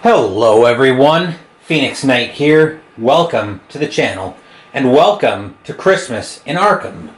Hello everyone, Phoenix Knight here. Welcome to the channel, and welcome to Christmas in Arkham.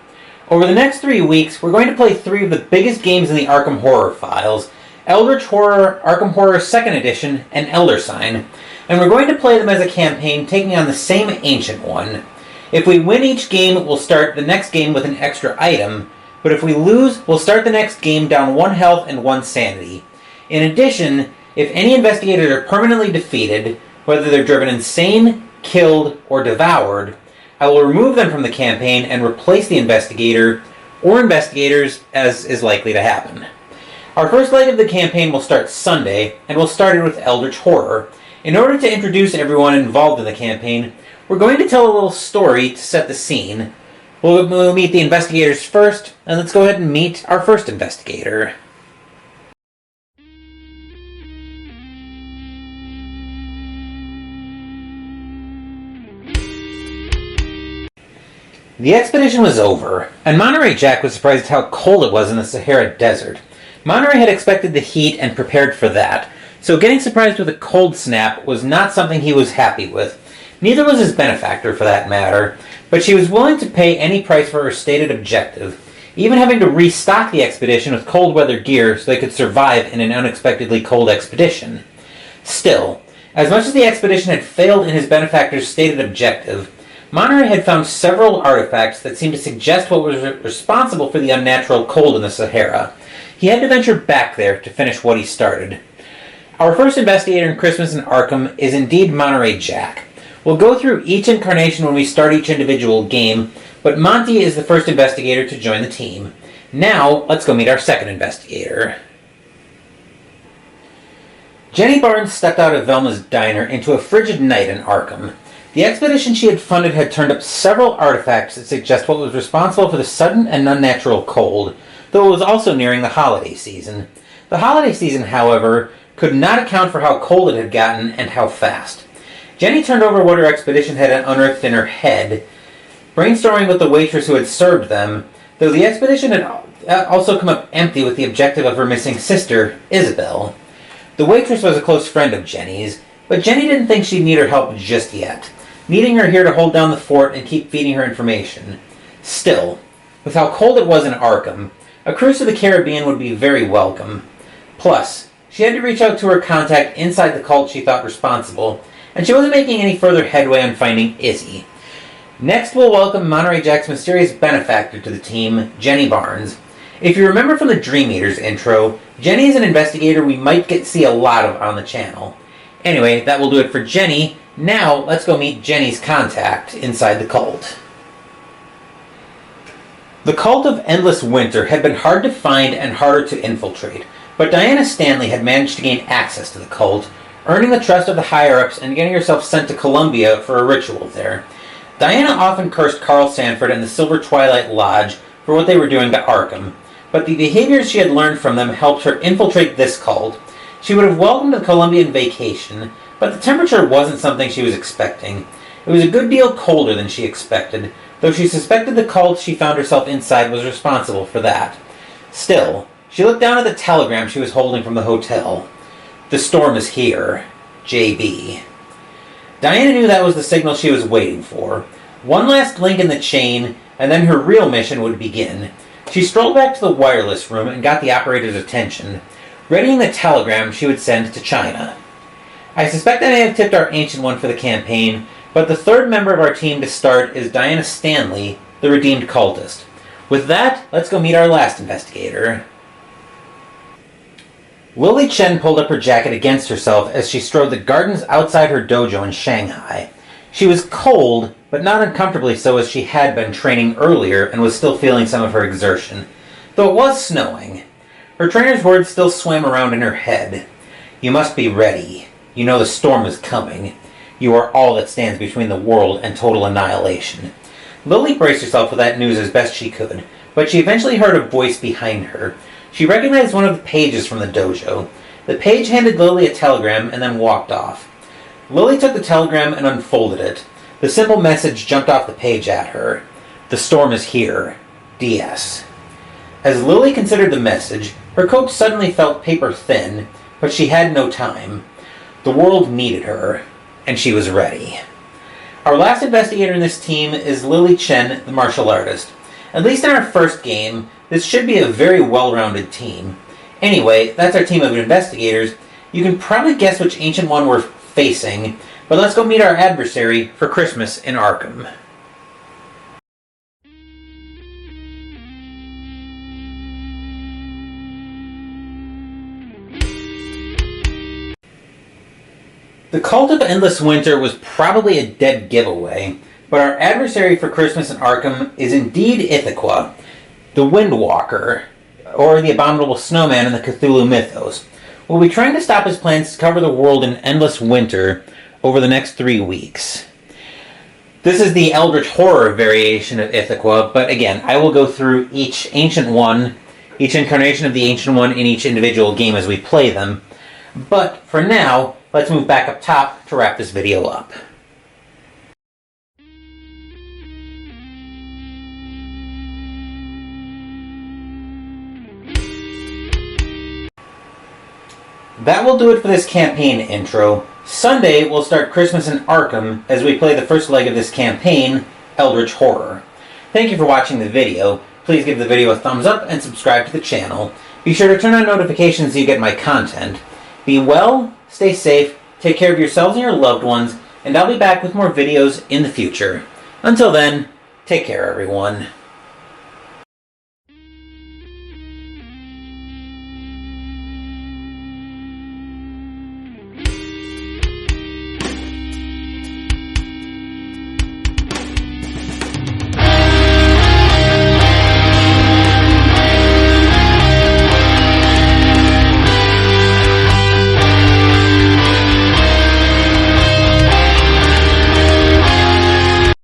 Over the next 3 weeks, we're going to play 3 of the biggest games in the Arkham Horror files: Eldritch Horror, Arkham Horror 2nd Edition, and Elder Sign. And we're going to play them as a campaign, taking on the same ancient one. If we win each game, we'll start the next game with an extra item, but if we lose, we'll start the next game down 1 health and 1 sanity. In addition, if any investigators are permanently defeated, whether they're driven insane, killed, or devoured, I will remove them from the campaign and replace the investigator or investigators, as is likely to happen. Our first leg of the campaign will start Sunday, and we'll start it with Eldritch Horror. In order to introduce everyone involved in the campaign, we're going to tell a little story to set the scene. We'll meet the investigators first, and let's go ahead and meet our first investigator. The expedition was over, and Monterey Jack was surprised at how cold it was in the Sahara Desert. Monterey had expected the heat and prepared for that, so getting surprised with a cold snap was not something he was happy with. Neither was his benefactor, for that matter, but she was willing to pay any price for her stated objective, even having to restock the expedition with cold weather gear so they could survive in an unexpectedly cold expedition. Still, as much as the expedition had failed in his benefactor's stated objective, Monterey had found several artifacts that seemed to suggest what was responsible for the unnatural cold in the Sahara. He had to venture back there to finish what he started. Our first investigator in Christmas in Arkham is indeed Monterey Jack. We'll go through each incarnation when we start each individual game, but Monty is the first investigator to join the team. Now, let's go meet our second investigator. Jenny Barnes stepped out of Velma's diner into a frigid night in Arkham. The expedition she had funded had turned up several artifacts that suggest what was responsible for the sudden and unnatural cold, though it was also nearing the holiday season. The holiday season, however, could not account for how cold it had gotten and how fast. Jenny turned over what her expedition had unearthed in her head, brainstorming with the waitress who had served them, though the expedition had also come up empty with the objective of her missing sister, Isabel. The waitress was a close friend of Jenny's, but Jenny didn't think she'd need her help just yet, needing her here to hold down the fort and keep feeding her information. Still, with how cold it was in Arkham, a cruise to the Caribbean would be very welcome. Plus, she had to reach out to her contact inside the cult she thought responsible, and she wasn't making any further headway on finding Izzy. Next, we'll welcome Monterey Jack's mysterious benefactor to the team, Jenny Barnes. If you remember from the Dream Eaters intro, Jenny is an investigator we might see a lot of on the channel. Anyway, that will do it for Jenny. Now, let's go meet Jenny's contact inside the cult. The Cult of Endless Winter had been hard to find and harder to infiltrate, but Diana Stanley had managed to gain access to the cult, earning the trust of the higher-ups and getting herself sent to Columbia for a ritual there. Diana often cursed Carl Sanford and the Silver Twilight Lodge for what they were doing to Arkham, but the behaviors she had learned from them helped her infiltrate this cult. She would have welcomed the Colombian vacation, but the temperature wasn't something she was expecting. It was a good deal colder than she expected, though she suspected the cult she found herself inside was responsible for that. Still, she looked down at the telegram she was holding from the hotel. "The storm is here. JB." Diana knew that was the signal she was waiting for. One last link in the chain, and then her real mission would begin. She strolled back to the wireless room and got the operator's attention, readying the telegram she would send to China. "I suspect I may have tipped our Ancient One for the campaign, but the third member of our team to start is Diana Stanley, the redeemed cultist. With that, let's go meet our last investigator." Lily Chen pulled up her jacket against herself as she strode the gardens outside her dojo in Shanghai. She was cold, but not uncomfortably so, as she had been training earlier and was still feeling some of her exertion, though it was snowing. Her trainer's words still swam around in her head. "You must be ready. You know the storm is coming. You are all that stands between the world and total annihilation." Lily braced herself for that news as best she could, but she eventually heard a voice behind her. She recognized one of the pages from the dojo. The page handed Lily a telegram and then walked off. Lily took the telegram and unfolded it. The simple message jumped off the page at her. "The storm is here. DS." As Lily considered the message, her coat suddenly felt paper thin, but she had no time. The world needed her, and she was ready. Our last investigator in this team is Lily Chen, the martial artist. At least in our first game, this should be a very well-rounded team. Anyway, that's our team of investigators. You can probably guess which Ancient One we're facing, but let's go meet our adversary for Christmas in Arkham. The Cult of Endless Winter was probably a dead giveaway, but our adversary for Christmas in Arkham is indeed Ithaca, the Windwalker, or the Abominable Snowman in the Cthulhu mythos. We'll be trying to stop his plans to cover the world in endless winter over the next 3 weeks. This is the Eldritch Horror variation of Ithaca, but again, I will go through each Ancient One, each incarnation of the Ancient One in each individual game as we play them. But for now, let's move back up top to wrap this video up. That will do it for this campaign intro. Sunday, we'll start Christmas in Arkham as we play the first leg of this campaign, Eldritch Horror. Thank you for watching the video. Please give the video a thumbs up and subscribe to the channel. Be sure to turn on notifications so you get my content. Be well, stay safe, take care of yourselves and your loved ones, and I'll be back with more videos in the future. Until then, take care everyone.